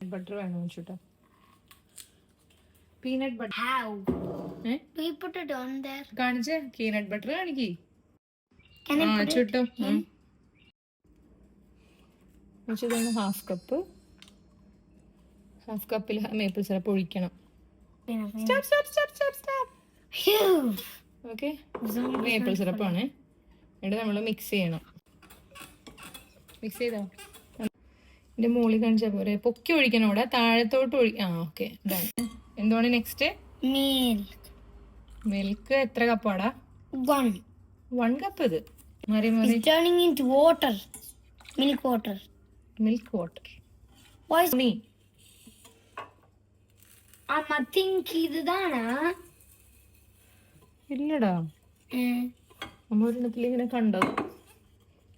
Peanut butter വേണം വെച്ചിട്ടാ. Peanut butter How? Do you put it on there? കാണിച്ചേ, peanut butter കാണിക്കേ. Can I put ചുട്ടോ. it in? ഇതാണ് ഹാഫ് കപ്പിൽ മേപ്പിൾ സിറപ്പ് ഒഴിക്കണം. ഓക്കെ, മേപ്പിൾ സിറപ്പാണ്. എന്നിട്ട് നമ്മൾ മിക്സ് ചെയ്യണം. മിക്സ് ചെയ്തോ? ഇതിന്റെ മുകളിൽ കാണിച്ചാൽ പോരെ, പൊക്കി ഒഴിക്കണം. ഇവിടെ താഴത്തോട്ട് ഓക്കെ. ഇതാണ്. എന്താണ് നെക്സ്റ്റ്? മിൽക്ക് എത്ര കപ്പാടാ? 1 കപ്പ്. ഇത് മാറി മാറി turning into water. Milk water. Why is me? I think ഇതാണ്. ഇല്ലടാ, നമ്മൾ ഒരിടത്തിൽ ഇങ്ങനെ കണ്ടത്.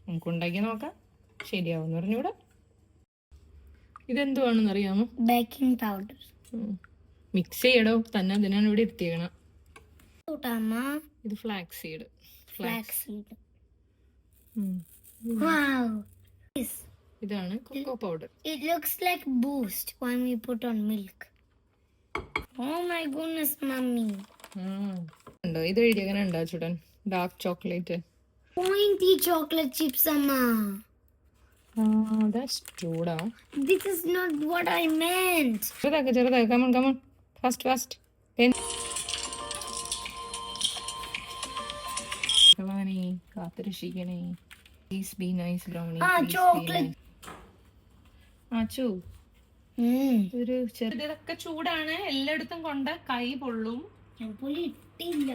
നമുക്ക് ഉണ്ടാക്കി നോക്കാം, ശരിയാവുമെന്ന് പറഞ്ഞൂടെ. ഇതെന്തുവാണെന്ന് അറിയാമോ? Baking powder. മിക്സ് ചെയ്യടോ, തന്നെ അതിനാണ് ഇവിടെ എത്തിക്കണം. ഇത് ഫ്ലാക്സ് സീഡ്. ഇതാണ് cocoa powder. It looks like boost when we put on milk. Oh my goodness, mommy. ഉണ്ടോ ഇത് എഴുതിയങ്ങനെ ഉണ്ടോ ചുടൻ? Dark chocolate. Pointy chocolate chips, amma. That's ചൂടാ. This is not what I meant. ചെറുതാക്ക്. Come on. Fast. ഭഗവാനേ, കാത്തുരക്ഷിക്കണേ. Please be nice, brownie. Chocolate. Achu, ഒരു ഇതൊക്കെ ചൂടാണ്. എല്ലായിടത്തും കൊണ്ട് കൈ പൊള്ളും. ഇട്ടില്ല.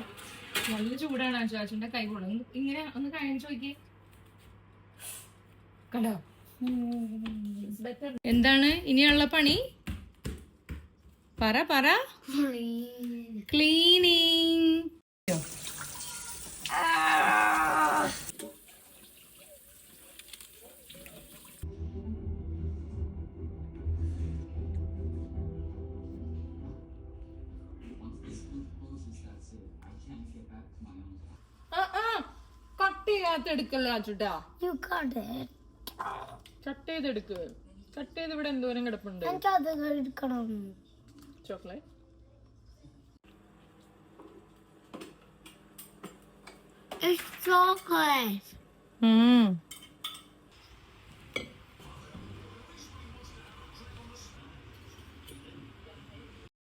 നല്ല ചൂടാണ് ആച്ചുവിന്റെ കൈ പൊള്ളും. ഇങ്ങനെ ഒന്ന് കഴിച്ചു നോക്കി. കണ്ടോ? എന്താണ് ഇനിയുള്ള പണി? പറ. ക്ലീനിങ്. കട്ട് ചെയ്യാത്തെടുക്കല്ല ചുട്ടാ. You got it. കട്ട് ചെയ്തെടുക്ക്. കട്ട് ചെയ്ത് ഇവിടെ എന്തോരം കിടപ്പുണ്ട്. എനിക്ക് അത് എടുക്കണം. ചോക്ലേറ്റ്. It's chocolate.